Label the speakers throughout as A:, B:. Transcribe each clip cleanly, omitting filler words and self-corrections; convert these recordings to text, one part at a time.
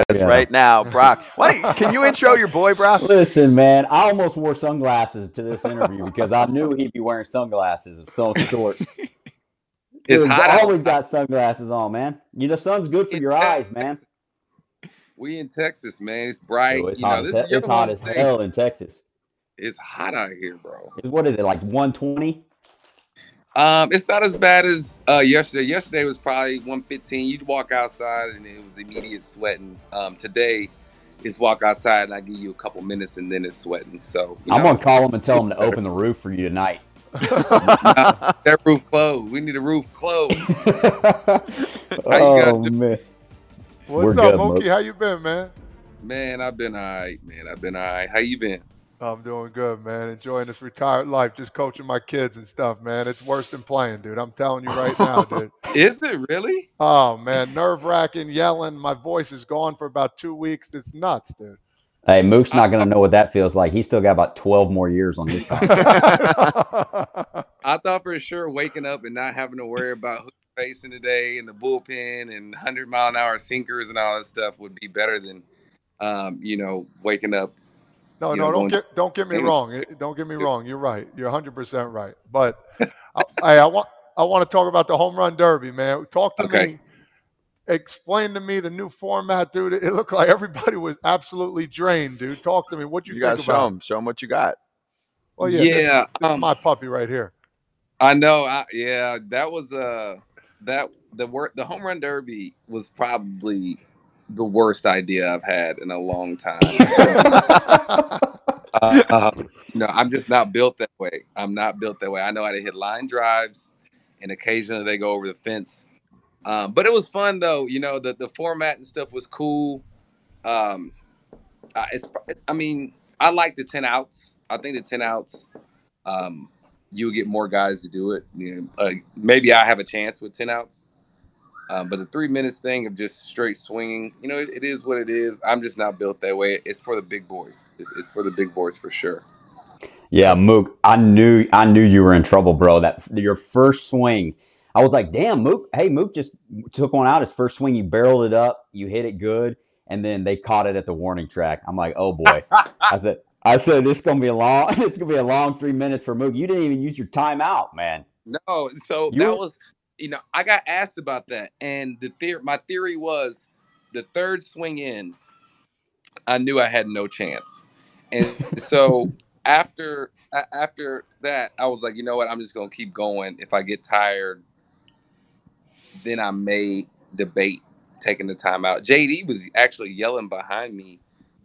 A: us right now, Brock. Can you intro your boy, Brock?
B: Listen, man, I almost wore sunglasses to this interview because I knew he'd be wearing sunglasses of some sort.
C: It's
B: Dude's
C: hot
B: always
C: out.
B: got sunglasses on, man. The sun's good for your eyes, man.
C: We in Texas, man. It's bright.
B: It's hot as
C: This
B: hell.
C: is your
B: It's hot
C: home
B: as
C: state.
B: hell in Texas.
C: It's hot out here, bro.
B: What is it, like 120?
C: It's not as bad as yesterday. Yesterday was probably 115. You'd walk outside and it was immediate sweating. Today is walk outside and I give you a couple minutes and then it's sweating. So
B: I'm gonna call them and tell them to open the roof for you tonight.
C: That roof closed. We need a roof closed. How you guys doing?
B: Man.
D: What's up, Mookie? How you been, man?
C: Man, I've been all right, man. I've been all right. How you been?
D: I'm doing good, man. Enjoying this retired life, just coaching my kids and stuff, man. It's worse than playing, dude. I'm telling you right now, dude.
C: Is it really?
D: Oh, man. Nerve-wracking, yelling. My voice is gone for about 2 weeks. It's nuts, dude.
B: Hey, Mook's not going to know what that feels like. He's still got about 12 more years on his side.
C: I thought for sure waking up and not having to worry about who's facing today and the bullpen and 100-mile-an-hour sinkers and all that stuff would be better than, waking up.
D: No, don't get me wrong. Don't get me wrong. You're right. You're 100% right. But I want to talk about the home run derby, man. Talk to me. Explain to me the new format, dude. It looked like everybody was absolutely drained, dude. Talk to me. What you think about?
A: Show them what you got.
D: Well, yeah, this is my puppy right here.
C: I know. That was the home run derby was probably the worst idea I've had in a long time. I'm just not built that way. I'm not built that way. I know how to hit line drives, and occasionally they go over the fence. But it was fun though. The format and stuff was cool. I like the 10 outs. I think the 10 outs, you'll get more guys to do it. Maybe I have a chance with 10 outs. But the 3 minutes thing of just straight swinging, it is what it is. I'm just not built that way. It's for the big boys. It's for the big boys for sure.
B: Yeah, Mook, I knew you were in trouble, bro. That your first swing, I was like, damn, Mook. Hey, Mook just took one out. His first swing, you barreled it up, you hit it good, and then they caught it at the warning track. I'm like, oh boy. I said this is gonna be a long 3 minutes for Mook. You didn't even use your timeout, man.
C: No, so that was. I got asked about that, and my theory was the third swing in, I knew I had no chance, and so after that, I was like, you know what, I'm just gonna keep going. If I get tired, then I may debate taking the timeout. JD was actually yelling behind me,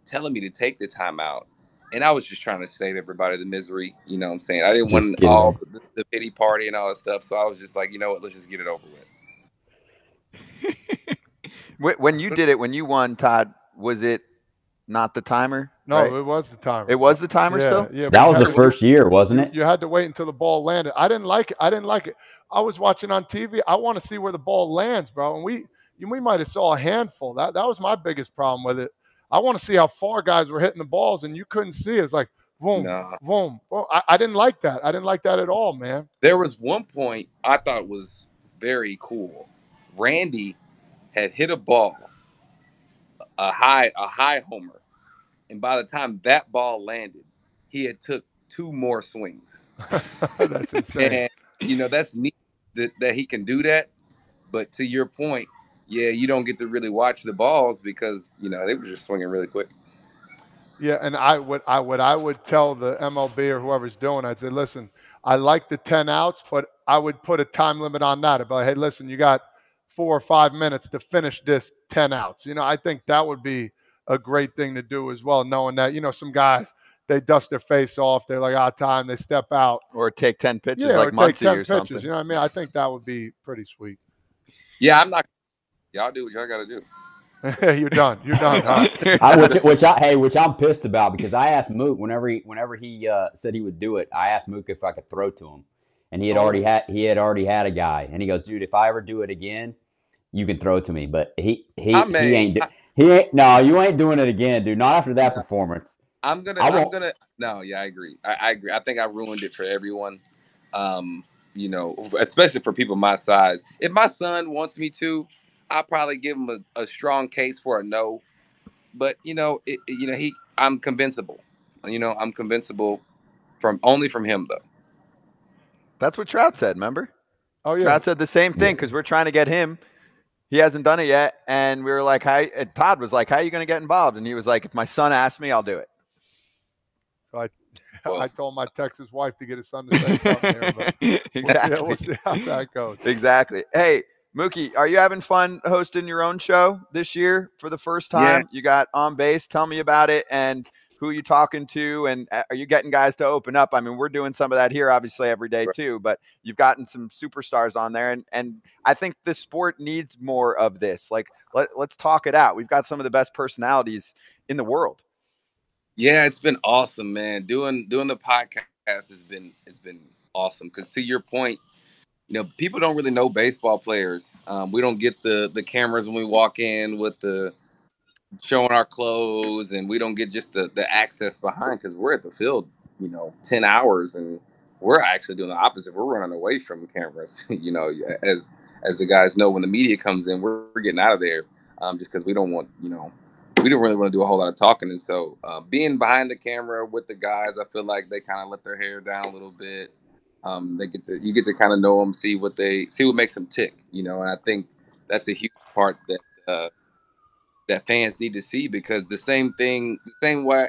C: telling me to take the timeout. And I was just trying to save everybody the misery. You know what I'm saying? I didn't want all the pity party and all that stuff. So I was just like, you know what? Let's just get it over
A: with. When you did it, when you won, Todd, was it not the timer?
D: No,
A: right?
D: It was the timer.
A: It was the timer still?
D: Yeah.
B: That was the first year, wasn't it?
D: You had to wait until the ball landed. I didn't like it. I was watching on TV. I want to see where the ball lands, bro. And we might have saw a handful. That was my biggest problem with it. I want to see how far guys were hitting the balls, and you couldn't see it. It's like, boom, boom. Well, I didn't like that. I didn't like that at all, man.
C: There was one point I thought was very cool. Randy had hit a ball, a high homer, and by the time that ball landed, he had took 2 more swings.
D: That's insane.
C: And that's neat that he can do that. But to your point, yeah, you don't get to really watch the balls because they were just swinging really quick.
D: Yeah, and what I would tell the MLB or whoever's doing, I'd say, listen, I like the 10 outs, but I would put a time limit on that. I'd be like, hey, listen, you got 4 or 5 minutes to finish this 10 outs. I think that would be a great thing to do as well, knowing that some guys, they dust their face off, they're like, time, they step out,
A: or take 10 pitches,
D: like
A: Muncy or
D: pitches,
A: something.
D: You know what I mean? I think that would be pretty sweet.
C: Yeah, I'm not. Y'all do what y'all got to do.
D: You're done. Huh?
B: Which I'm pissed about because I asked Mook whenever he said he would do it. I asked Mook if I could throw to him, and he had already had a guy, and he goes, "Dude, if I ever do it again, you can throw to me." But he ain't. No, you ain't doing it again, dude. Not after that performance.
C: No, yeah, I agree. I agree. I think I ruined it for everyone. Especially for people my size. If my son wants me to, I'll probably give him a strong case for a no. but I'm convincible. I'm convincible only from him though.
A: That's what Trout said. Remember?
D: Oh yeah.
A: Trout said the same thing because we're trying to get him. He hasn't done it yet, and we were like, "How?" Todd was like, "How are you going to get involved?" And he was like, "If my son asks me, I'll do it."
D: So I told my Texas wife to get his son to say something here, but
A: exactly.
D: We'll see how that goes.
A: Exactly. Hey, Mookie, are you having fun hosting your own show this year for the first time?
C: Yeah.
A: You got On Base. Tell me about it and who you talking to, and are you getting guys to open up? I mean, we're doing some of that here, obviously, every day too, but you've gotten some superstars on there, and I think the sport needs more of this. Like, let's talk it out. We've got some of the best personalities in the world.
C: Yeah, it's been awesome, man. Doing the podcast has been awesome because to your point, people don't really know baseball players. We don't get the cameras when we walk in with the showing our clothes, and we don't get just the access behind because we're at the field, 10 hours, and we're actually doing the opposite. We're running away from cameras, as the guys know when the media comes in, we're getting out of there, just because we don't want, we don't really want to do a whole lot of talking. And so being behind the camera with the guys, I feel like they kind of let their hair down a little bit. You get to kind of know them, see what makes them tick, and I think that's a huge part that fans need to see, because the same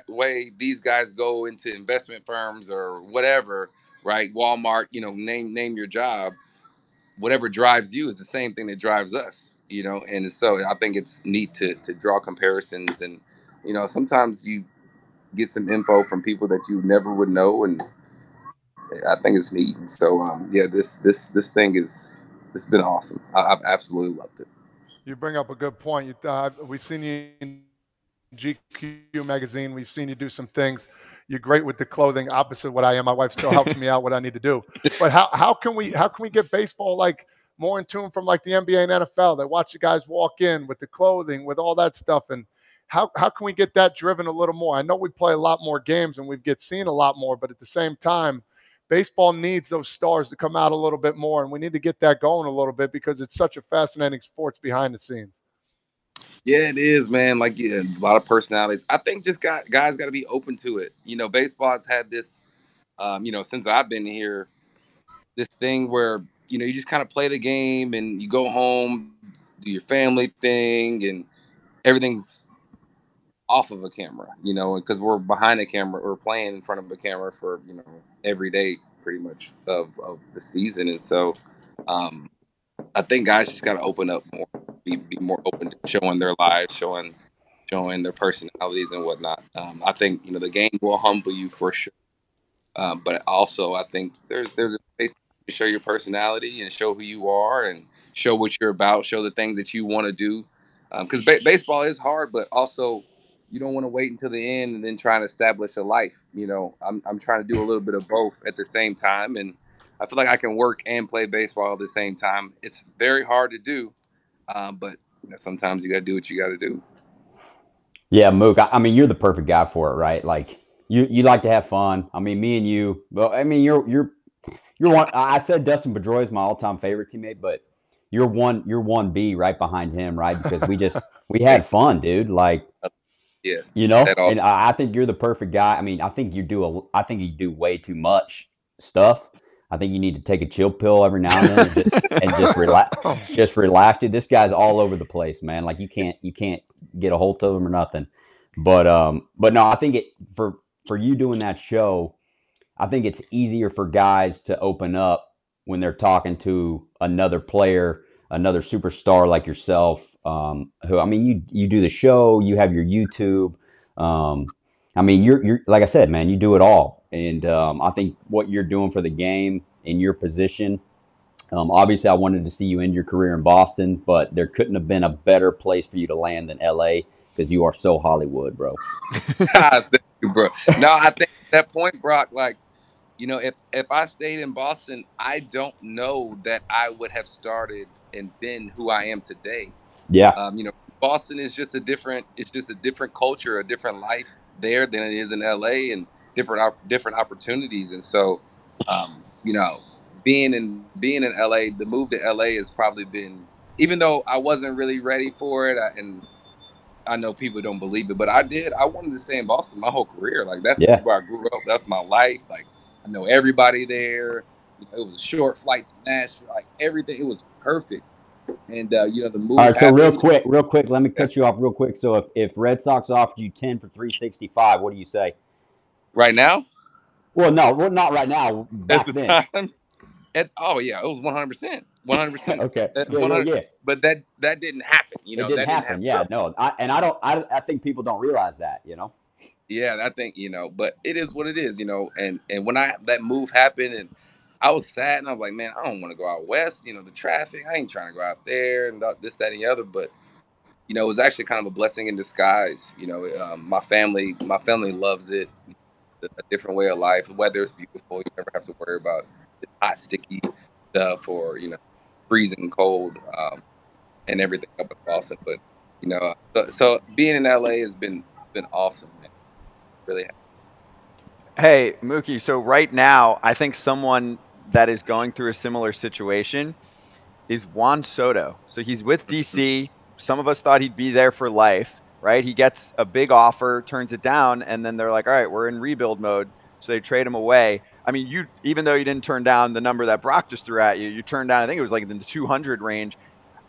C: way these guys go into investment firms or whatever, right? Walmart, name your job. Whatever drives you is the same thing that drives us, And so I think it's neat to draw comparisons, and sometimes you get some info from people that you never would know, and I think it's neat. And so yeah, this thing it's been awesome. I've absolutely loved it.
D: You bring up a good point. We've seen you in GQ magazine. We've seen you do some things. You're great with the clothing, opposite what I am. My wife still helps me out what I need to do. But how can we get baseball like more in tune from like the NBA and NFL? They watch you guys walk in with the clothing, with all that stuff, and how can we get that driven a little more? I know we play a lot more games and we get seen a lot more, but at the same time, baseball needs those stars to come out a little bit more, and we need to get that going a little bit because it's such a fascinating sport behind the scenes.
C: Yeah, it is, man. Like, yeah, a lot of personalities. I think just guys got to be open to it. Baseball's had this, since I've been here, this thing where you just kind of play the game and you go home, do your family thing, and everything's off of a camera. Because we're behind a camera, we're playing in front of a camera for every day, pretty much of the season, and so. I think guys just got to open up more, be more open to showing their lives, showing their personalities and whatnot. I think the game will humble you for sure, but also I think there's a space to show your personality and show who you are and show what you're about, show the things that you want to do. Because baseball is hard, but also you don't want to wait until the end and then try to establish a life. I'm trying to do a little bit of both at the same time, and I feel like I can work and play baseball at the same time. It's very hard to do, but sometimes you got to do what you got to do.
B: Yeah, Mook. I mean, you're the perfect guy for it, right? Like you like to have fun. I mean, me and you. Well, I mean, you're one. I said Dustin Pedroia is my all-time favorite teammate, but you're one B right behind him, right? Because we had fun, dude. Like,
C: yes,
B: and I think you're the perfect guy. I mean, I think you do way too much stuff. I think you need to take a chill pill every now and then and just relax. Just relax, dude. This guy's all over the place, man. Like you can't get a hold of him or nothing. But no, I think for you doing that show, I think it's easier for guys to open up when they're talking to another player, another superstar like yourself. Who, I mean, you do the show, you have your YouTube. I mean, you're like I said, man, you do it all, and I think what you're doing for the game in your position. Obviously, I wanted to see you end your career in Boston, but there couldn't have been a better place for you to land than LA because you are so Hollywood, bro.
C: Thank you, bro. No, I think at that point, Brock, like, if I stayed in Boston, I don't know that I would have started and been who I am today.
B: Yeah.
C: Boston is just a different culture, a different life there than it is in LA, and different opportunities. And so, being in LA, the move to LA has probably been, even though I wasn't really ready for it, and I know people don't believe it, but I did. I wanted to stay in Boston my whole career. Like that's
B: Yeah.
C: where I grew up. That's my life. Like I know everybody there. You know, it was a short flight to Nashville. Like everything, it was perfect. And you know, the
B: All
C: move
B: right, so real
C: happened.
B: quick, let me
C: Yeah.
B: cut you off real quick. So if Red Sox offered you 10 for 365, what do you say?
C: Right now,
B: Well, no, well, not right now.
C: at
B: Back
C: the
B: then.
C: time, oh yeah, it was 100%, 100%,
B: Okay. Yeah, yeah,
C: 100.
B: yeah.
C: But that didn't happen. You
B: It
C: know,
B: didn't
C: that didn't
B: happen.
C: happen.
B: Yeah, no. I think people don't realize that, you know.
C: Yeah, I think, you know, but it is what it is, you know. And when that move happened, and I was sad, and I was like, man, I don't want to go out west. You know, the traffic. I ain't trying to go out there, and this, that, and the other. But you know, it was actually kind of a blessing in disguise. You know, my family loves it. A different way of life. The weather is beautiful. You never have to worry about the hot, sticky stuff, or you know, freezing cold, and everything up in Boston. But you know, so being in LA has been awesome, man. Really.
A: Hey, Mookie. So right now, I think someone that is going through a similar situation is Juan Soto. So he's with DC. Some of us thought he'd be there for life, right? He gets a big offer, turns it down, and then they're like, all right, we're in rebuild mode. So they trade him away. I mean, even though you didn't turn down the number that Brock just threw at you, you turned down, I think it was like in the 200 range.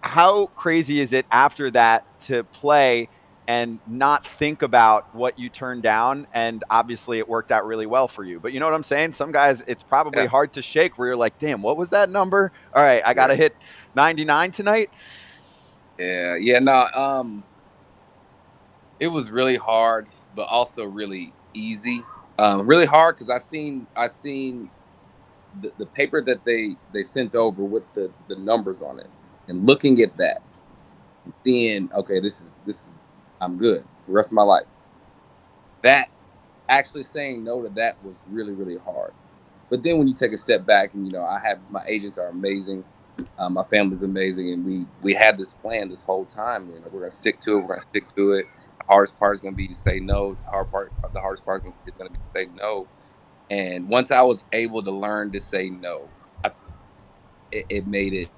A: How crazy is it after that to play and not think about what you turned down? And obviously it worked out really well for you. But you know what I'm saying? Some guys, it's probably
C: Yeah.
A: hard to shake where you're like, damn, what was that number? All right, I got to hit 99 tonight.
C: Yeah, yeah, no, it was really hard, but also really easy. Really hard because I seen the paper that they sent over with the numbers on it, and looking at that and seeing, okay, this is I'm good the rest of my life. That actually saying no to that was really really hard. But then when you take a step back, and you know, I have my agents are amazing, my family's amazing, and we had this plan this whole time. You know, we're gonna stick to it. We're gonna stick to it. The hardest part is gonna be to say no. The hardest part is gonna be to say no. And once I was able to learn to say no, it made it.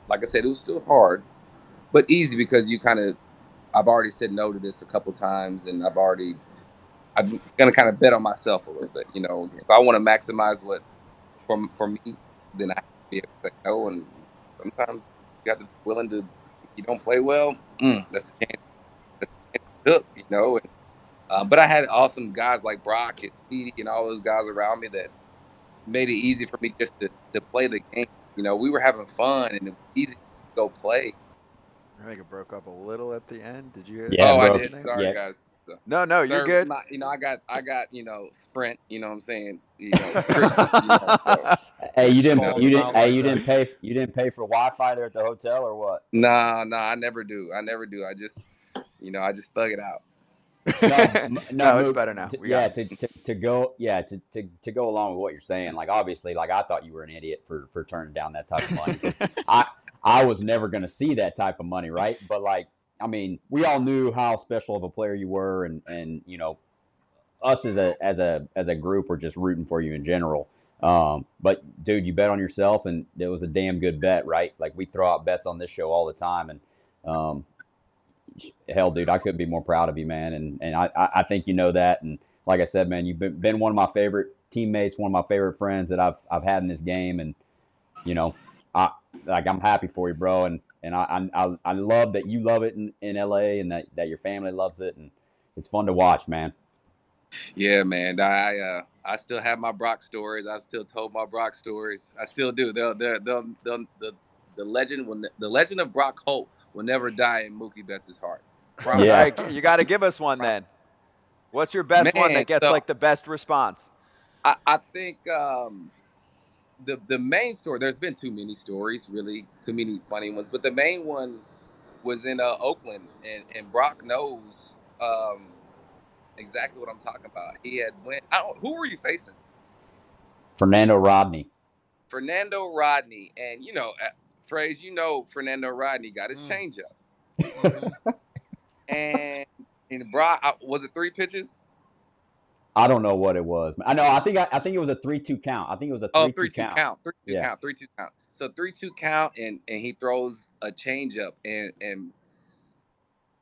C: Like I said, it was still hard, but easy because I've already said no to this a couple times, and I'm gonna kind of bet on myself a little bit. You know, if I want to maximize what for me, then I have to be able to say no. And sometimes you have to be willing to. If you don't play well, that's a chance. That's a chance you took. You know. And but I had awesome guys like Brock and Petey and all those guys around me that made it easy for me just to play the game. You know, we were having fun, and it was easy to just go play.
A: I think it broke up a little at the end. Did you hear
B: Yeah,
C: Oh,
A: the
C: I
B: bro.
A: end of the
C: did.
A: name?
C: Sorry,
B: Yeah.
C: guys. So,
A: No, you're
C: service,
A: good.
C: you know, I got, you know, Sprint. You know what I'm saying? You know, Christmas. You know, so,
B: Hey, you
C: you
B: didn't
C: know,
B: you
D: Calling him
B: didn't
D: out
B: hey,
D: like
B: you
D: that.
B: didn't pay for Wi-Fi there at the hotel or what?
C: nah, I never do. I never do. I just, you know, I just thug it out.
B: No,
A: No, it's
B: Mook.
A: better now. We got
B: Yeah,
A: it.
B: to go, yeah, to go along with what you're saying. Like, obviously, like I thought you were an idiot for turning down that type of money because I was never going to see that type of money, right? But like, I mean, we all knew how special of a player you were, and you know, us as a group were just rooting for you in general. But dude, you bet on yourself, and it was a damn good bet, right? Like we throw out bets on this show all the time, and hell, dude, I couldn't be more proud of you, man. And I think you know that. And like I said, man, you've been one of my favorite teammates, one of my favorite friends that I've had in this game. And you know, I I'm happy for you, bro. And I love that you love it in LA, and that your family loves it, and it's fun to watch, man.
C: Yeah, man. I still have my Brock stories. I've still told my Brock stories. I still do. The legend of Brock Holt will never die in Mookie Betts' heart.
A: All
C: Promise.
B: Yeah.
A: right, you got to give us one
C: Promise.
A: then. What's your best one
C: Man,
A: that gets
C: so
A: like the best response?
C: I think the main story. There's been too many stories, really, too many funny ones. But the main one was in Oakland, and Brock knows exactly what I'm talking about. He had went. Who were you facing?
B: Fernando Rodney.
C: Fernando Rodney, and you know, phrase, you know, Fernando Rodney got his changeup,
D: Mm-hmm.
C: and Brock, was it 3 pitches?
B: I don't know what it was. I know. I think it was a 3-2 count. I think it was a
C: Oh,
B: 3-2
C: 3-2
B: count.
C: count, 3-2
B: Yeah.
C: count, 3-2 count. So 3-2 count, and he throws a changeup, and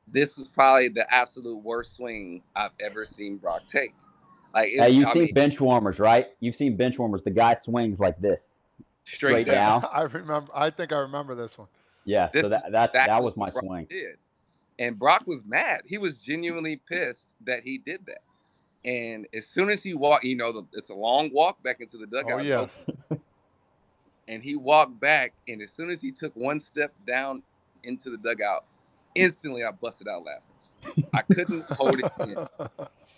C: this was probably the absolute worst swing I've ever seen Brock take. Like,
B: Hey, you've seen bench warmers, right? You've seen bench warmers. The guy swings like this, straight down.
D: I remember. I think I remember this one.
B: Yeah,
C: This
B: so
C: is
B: that
C: exactly
B: was my
C: what Brock
B: swing.
C: did. And Brock was mad. He was genuinely pissed that he did that. And as soon as he walked, it's a long walk back into the dugout.
D: Oh, yes.
C: And he walked back, and as soon as he took one step down into the dugout, instantly I busted out laughing. I couldn't hold it in.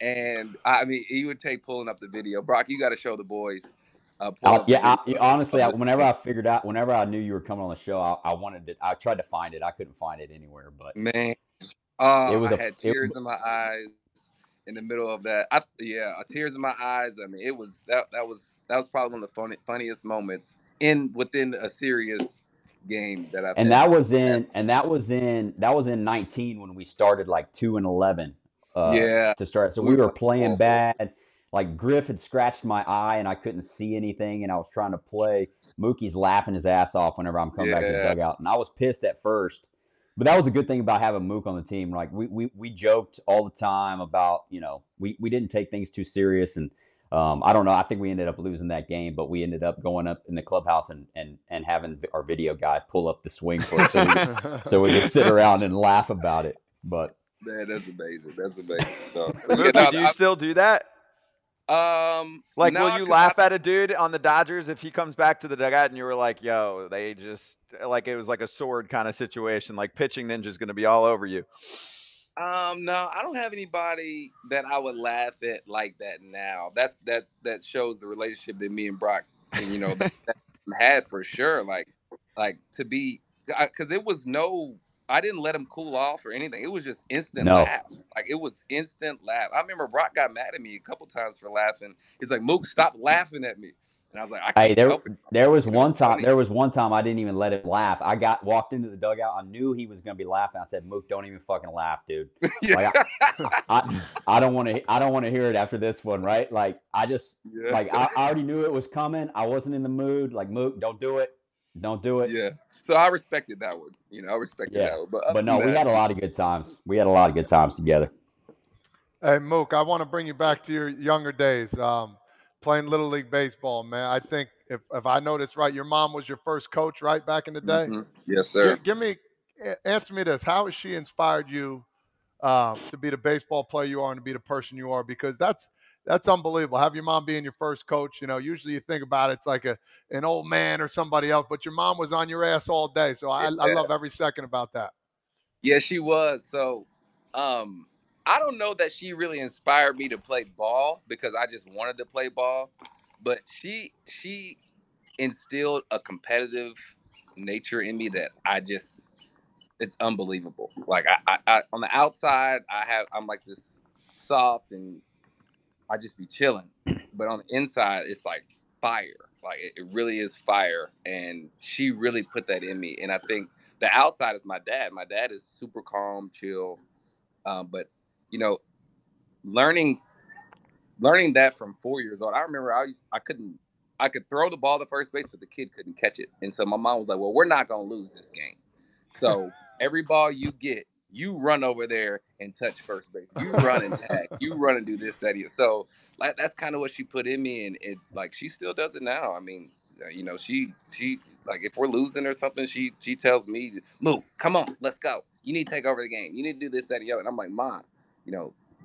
C: And I mean, he would take pulling up the video. Brock, you got to show the boys.
B: Honestly, whenever I knew you were coming on the show, I wanted it. I tried to find it. I couldn't find it anywhere. But
C: man,
B: I
C: had tears in my eyes in the middle of that. Tears in my eyes. I mean, it was that was probably one of the funniest moments within a serious game that I've.
B: And that was in 19 when we started like 2-11. To start. So we were playing bad. Like Griff had scratched my eye and I couldn't see anything, and I was trying to play. Mookie's laughing his ass off whenever I'm coming back to the dugout, and I was pissed at first. But that was a good thing about having Mook on the team. Like we joked all the time about, we didn't take things too serious, and I don't know. I think we ended up losing that game, but we ended up going up in the clubhouse and having our video guy pull up the swing for us, so we could sit around and laugh about it. But
C: man, that's amazing. That's amazing. So,
A: Mookie, do you still do that?
C: Like,
A: will you laugh at a dude on the Dodgers if he comes back to the dugout and you were like, yo, they just, like, it was like a sword kind of situation, like pitching ninja's going to be all over you?
C: No, I don't have anybody that I would laugh at like that now. That shows the relationship that me and Brock, that had for sure. Like to be, because it was I didn't let him cool off or anything. It was just instant laugh. Like, it was instant laugh. I remember Brock got mad at me a couple times for laughing. He's like, Mook, stop laughing at me. And I was like, I can't help it.
B: There was one time I didn't even let him laugh. I walked into the dugout. I knew he was going to be laughing. I said, Mook, don't even fucking laugh, dude. Like, I don't want to hear it after this one, right? Like, I already knew it was coming. I wasn't in the mood. Like, Mook, don't do it. Don't do it.
C: Yeah. So I respected that one. I respected that one.
B: But no, we had a lot of good times. We had a lot of good times together.
D: Hey, Mook, I want to bring you back to your younger days, playing Little League Baseball, man. I think if I noticed right, your mom was your first coach, right, back in the day?
C: Mm-hmm. Yes, sir.
D: Answer me this. How has she inspired you to be the baseball player you are and to be the person you are? Because that's unbelievable. Have your mom being your first coach. Usually you think about it, it's like an old man or somebody else, but your mom was on your ass all day. So I love every second about that.
C: Yeah, she was. So I don't know that she really inspired me to play ball because I just wanted to play ball, but she instilled a competitive nature in me that it's unbelievable. Like, I on the outside, I'm like this soft and I just be chilling, but on the inside, it's like fire. Like, it really is fire, and she really put that in me. And I think the outside is my dad. My dad is super calm, chill, but learning that from 4 years old. I remember I could throw the ball to first base, but the kid couldn't catch it, and so my mom was like, "Well, we're not gonna lose this game. So every ball you get, you run over there and touch first base. You run and tag. You run and do this, that, and so like that's kind of what she put in me, and it like she still does it now. I mean, she like if we're losing or something, she tells me, "Move, come on, let's go. You need to take over the game. You need to do this, that, and the other." And I'm like, "Mom,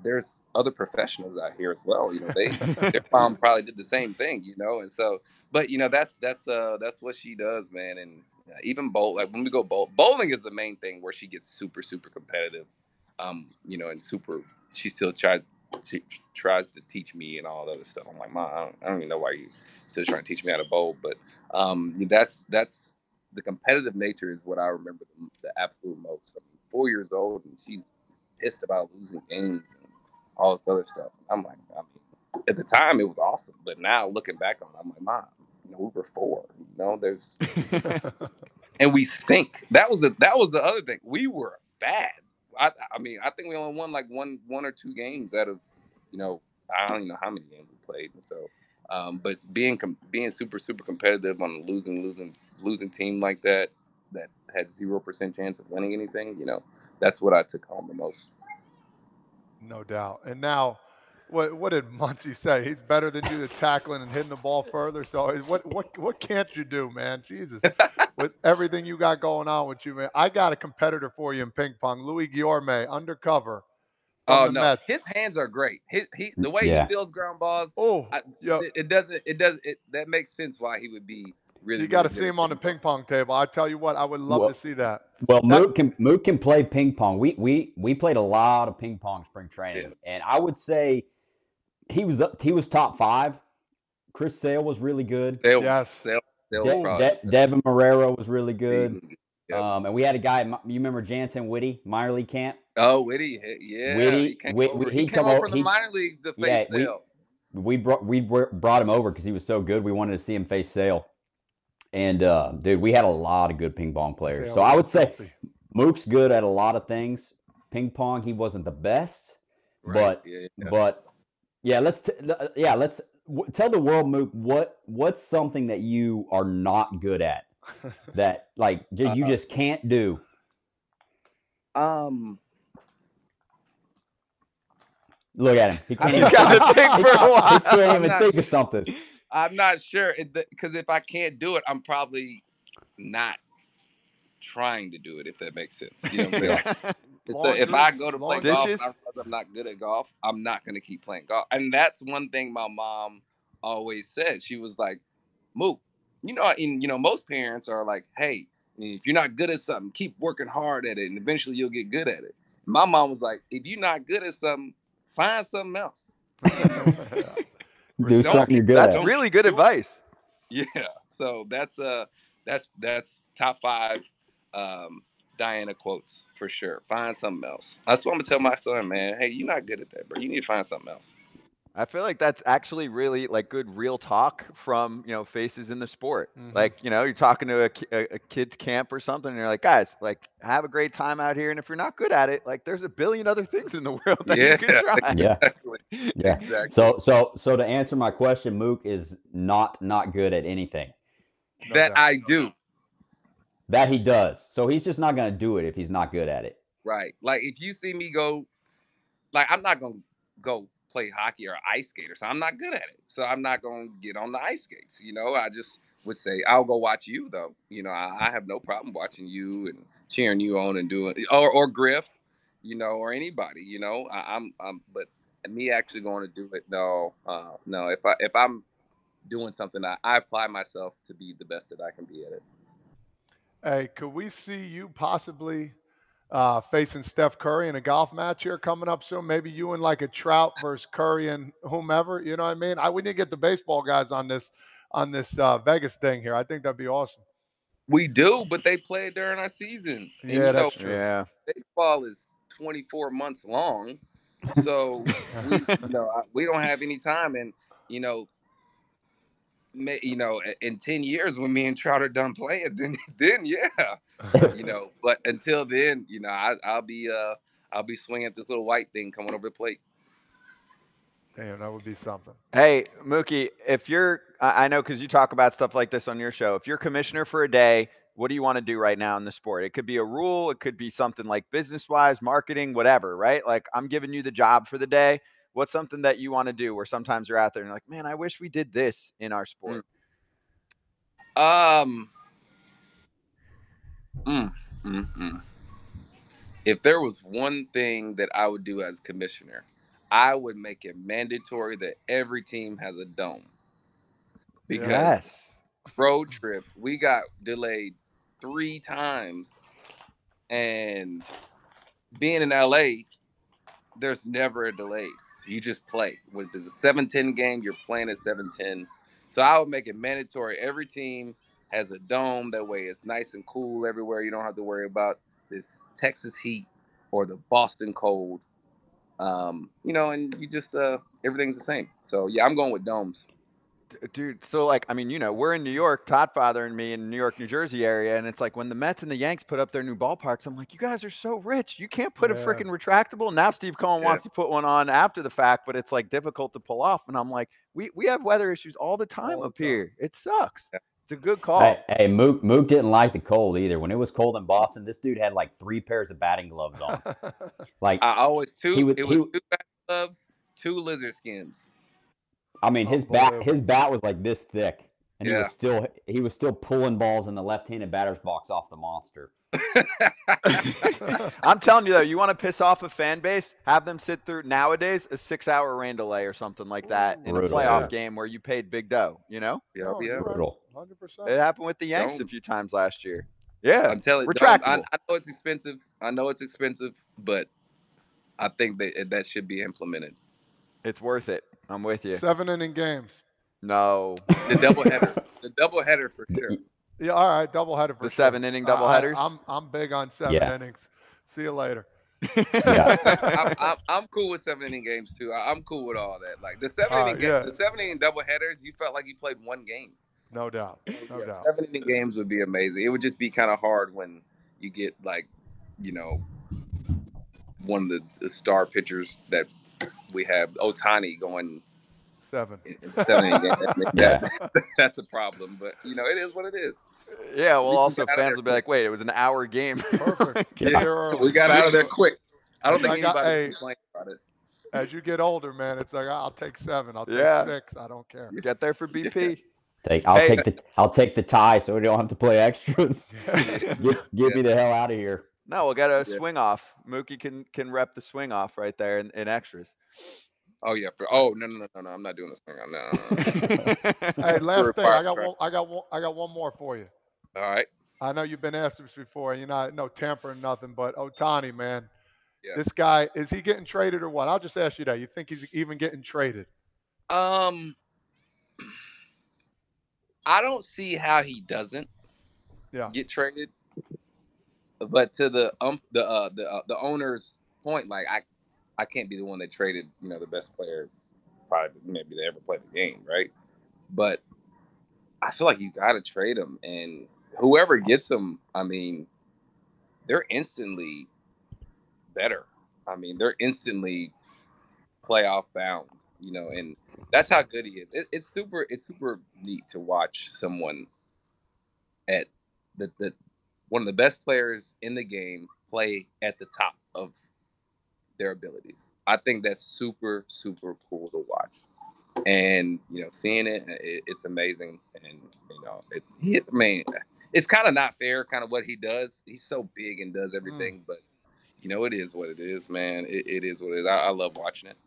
C: there's other professionals out here as well. Their mom probably did the same thing, and so, but that's what she does, man. And even like when we go bowling is the main thing where she gets super, super competitive, and she still tries to teach me and all that other stuff. I'm like, Mom, I don't even know why you still trying to teach me how to bowl, but that's the competitive nature is what I remember the absolute most. I mean, 4 years old and she's pissed about losing games and all this other stuff. I'm like, at the time it was awesome, but now looking back on it, I'm like, Mom, we were 4. There's and we stink. That was the other thing. We were bad. I mean, I think we only won like one or two games out of, I don't even know how many games we played. And so, but being super, super competitive on a losing team like that had 0% chance of winning anything, that's what I took home the most.
D: No doubt. And now, what did Muncie say? He's better than you at tackling and hitting the ball further. So what can't you do, man? Jesus, with everything you got going on with you, man. I got a competitor for you in ping pong, Louis Guillorme, undercover from the
C: No,
D: Mets.
C: his hands are great. The way he feels ground balls.
D: Oh, yeah.
C: That makes sense why he would be really.
D: You got to
C: really
D: see him on the ping pong table. I tell you what, I would love to see that.
B: Well, Mook can play ping pong. We played a lot of ping pong spring training, and I would say he was top 5. Chris Sale was really good.
D: Yes.
B: Devin Marrero was really good. And we had a guy. You remember Jansen Whitty, minor league camp?
C: Oh, Whitty, yeah.
B: Whitty,
C: he came over from the minor leagues to face Sale.
B: We brought him over because he was so good. We wanted to see him face Sale. And dude, we had a lot of good ping pong players. So I would say Mook's good at a lot of things. Ping pong, he wasn't the best, but let's tell the world, Mook, what's something that you are not good at that you just can't do. Look at him. He's got to think for a while. He can't even think of something.
C: I'm not sure because if I can't do it, I'm probably not trying to do it. If that makes sense, you know what I'm saying? So if I go to play golf, and I realize I'm not good at golf, I'm not going to keep playing golf. And that's one thing my mom always said. She was like, "Mook, most parents are like, hey, if you're not good at something, keep working hard at it, and eventually you'll get good at it." My mom was like, "If you're not good at something, find something else."
B: Do something you're good
A: at.
B: That's
A: really good advice.
C: Yeah. So that's top 5 Diana quotes for sure. Find something else. That's what I'm gonna tell my son, man. Hey, you're not good at that, bro. You need to find something else.
A: I feel like that's actually really good real talk from faces in the sport. Mm-hmm. You're talking to a kid's camp or something, and you're like, guys, have a great time out here. And if you're not good at it, there's a billion other things in the world that you can try.
B: Yeah,
C: exactly.
B: So to answer my question, Mook is not good at anything.
C: I do.
B: That he does. So he's just not going to do it if he's not good at it.
C: Right. If you see me go, I'm not going to go play hockey or ice skate or something. I'm not good at it. So I'm not going to get on the ice skates. I just would say, I'll go watch you though. I have no problem watching you and cheering you on and doing, or Griff, or anybody, but me actually going to do it. No. If I'm doing something, I apply myself to be the best that I can be at it.
D: Hey, could we see you possibly facing Steph Curry in a golf match here coming up soon? Maybe you and a Trout versus Curry and whomever. You know what I mean? We need to get the baseball guys on this Vegas thing here. I think that'd be awesome.
C: We do, but they play during our season.
D: Yeah, that's true.
A: Yeah,
C: baseball is 24 months long, so we don't have any time. And in 10 years when me and Trout are done playing, then yeah, but until then, I'll be swinging this little white thing coming over the plate.
D: Damn, that would be something.
A: Hey, Mookie, if you're, I know because you talk about stuff like this on your show. If you're commissioner for a day, what do you want to do right now in the sport? It could be a rule. It could be something like business-wise, marketing, whatever, right? I'm giving you the job for the day. What's something that you want to do where sometimes you're out there and you're like, man, I wish we did this in our sport?
C: If there was one thing that I would do as commissioner, I would make it mandatory that every team has a dome. Because road trip, we got delayed 3 times, and being in LA, there's never a delay. You just play. When there's a 7-10 game, you're playing at 7-10. So I would make it mandatory. Every team has a dome. That way it's nice and cool everywhere. You don't have to worry about this Texas heat or the Boston cold. And you just, everything's the same. So, yeah, I'm going with domes.
A: Dude, so we're in New York, Todd Father and me in the New York, New Jersey area, and it's when the Mets and the Yanks put up their new ballparks, I'm like, you guys are so rich. You can't put a freaking retractable. Now Steve Cohen wants to put one on after the fact, but it's difficult to pull off. And I'm like, we have weather issues all the time up here. It sucks. It's a good call.
B: Hey, Mook didn't like the cold either. When it was cold in Boston, this dude had like 3 pairs of batting gloves on. Like
C: I always
B: he was,
C: 2 batting gloves, 2 lizard skins.
B: I mean, his bat was like this thick, and he was still pulling balls in the left-handed batter's box off the monster.
A: I'm telling you though, you want to piss off a fan base, have them sit through nowadays a 6-hour rain delay or something like that in a playoff game where you paid big dough. You know?
C: Yeah,
B: brutal.
D: 100%.
A: It happened with the Yanks a few times last year. Yeah,
C: I'm telling you, I know it's expensive. But I think that should be implemented.
A: It's worth it. I'm with you.
D: 7-inning games.
A: No.
C: The doubleheader for sure.
D: Yeah, all right, doubleheader for
A: the
D: sure.
A: 7-inning doubleheaders.
D: I'm big on 7 innings. See you later.
C: I'm cool with 7-inning games too. I'm cool with all that. Like the 7-inning doubleheaders, you felt like you played one game.
D: No doubt.
C: So, no doubt. 7-inning games would be amazing. It would just be kind of hard when you get like, one of the star pitchers that we have, Ohtani, going
D: 7
C: inning game. That's a problem. But it is what it is.
A: Yeah, well, also fans will be like, "Wait, it was an hour game."
D: Perfect. Get there early.
C: We got out of there quick. I don't think anybody complained about it.
D: As you get older, man, it's like I'll take 7. I'll take 6. I don't care.
A: Get there for BP.
B: I'll take the tie, so we don't have to play extras. Get me the hell out of here.
A: No, we'll get a swing off. Mookie can rep the swing off right there in extras.
C: Oh yeah. No. I'm not doing this thing. No.
D: Hey, last thing. I got one more for you.
C: All right.
D: I know you've been asked this before. No tampering, nothing. But Ohtani, man, this guy, is he getting traded or what? I'll just ask you that. You think he's even getting traded?
C: I don't see how he doesn't get traded. But to the owner's point, like I can't be the one that traded, the best player probably maybe they ever played the game, right? But I feel like you got to trade him, and whoever gets him, I mean, they're instantly better. I mean, they're instantly playoff bound, and that's how good he is. It's super neat to watch someone at the one of the best players in the game play at the top of their abilities. I think that's super, super cool to watch. And, seeing it's amazing. And, it's kind of not fair, kind of what he does. He's so big and does everything, but, it is what it is, man. It is what it is. I love watching it.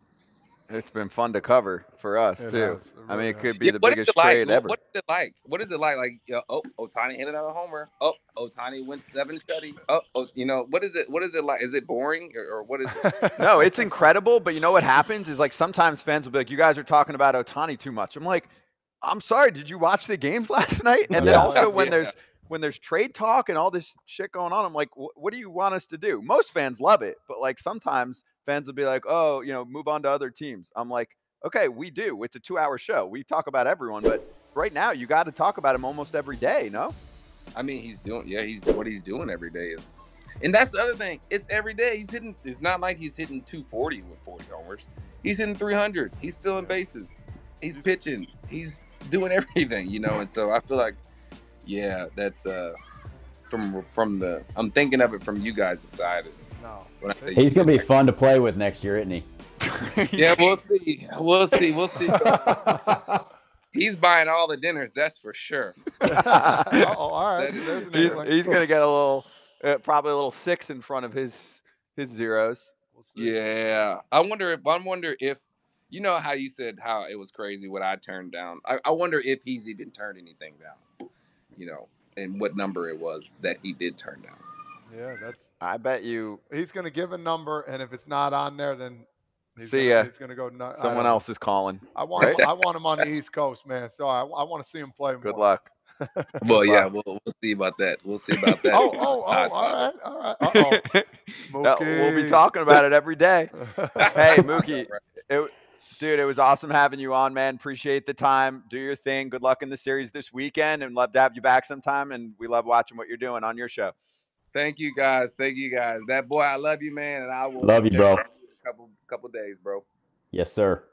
A: It's been fun to cover for us, too. I mean, it could be the biggest trade ever.
C: What is it like? What is it like? Like, Ohtani hit another homer. Oh, Ohtani went 7 shutty. What is it? What is it like? Is it boring or what is it?
A: No, it's incredible. But you know what happens is like sometimes fans will be like, "You guys are talking about Ohtani too much." I'm like, "I'm sorry. Did you watch the games last night?" And then also when there's trade talk and all this shit going on, I'm like, "What do you want us to do?" Most fans love it, but like sometimes fans will be like, "Oh, move on to other teams." I'm like, "Okay, we do. It's a 2-hour show. We talk about everyone, but right now you got to talk about him almost every day, no?"
C: I mean, what he's doing every day is, and that's the other thing. It's every day he's hitting. It's not like he's hitting 240 with 40 homers. He's hitting 300. He's filling bases. He's pitching. He's doing everything, And so I feel like, that's from the. I'm thinking of it from you guys' side.
D: No.
B: He's going to be fun to play with next year, isn't he?
C: Yeah, we'll see. We'll see. He's buying all the dinners, that's for sure.
D: All right.
A: He's going to get a little, probably a little 6 in front of his zeros.
C: Yeah. I wonder if you know how you said how it was crazy what I turned down. I wonder if he's even turned anything down, and what number it was that he did turn down.
D: Yeah,
A: I bet you
D: he's going to give a number, and if it's not on there, then he's going to go nuts.
A: Someone else is calling.
D: I want him on the East Coast, man. So I want to see him play more.
A: Good luck.
C: Well, yeah, we'll see about that. We'll see about that.
D: All right. Uh-oh.
A: We'll be talking about it every day. Hey, Mookie, dude, it was awesome having you on, man. Appreciate the time. Do your thing. Good luck in the series this weekend, and love to have you back sometime. And we love watching what you're doing on your show.
C: Thank you, guys. That boy, I love you, man, and I will
B: love you, bro.
C: Couple days, bro.
B: Yes, sir.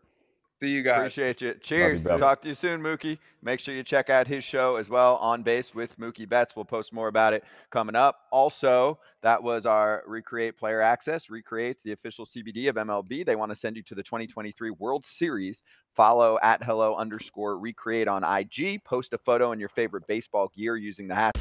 C: See you guys.
A: Appreciate you. Cheers.
B: Love you,
A: Talk to you soon, Mookie. Make sure you check out his show as well, On Base with Mookie Betts. We'll post more about it coming up. Also, that was our Recreate Player Access. Recreate's the official CBD of MLB. They want to send you to the 2023 World Series. Follow @hello_recreate on IG. Post a photo in your favorite baseball gear using the hashtag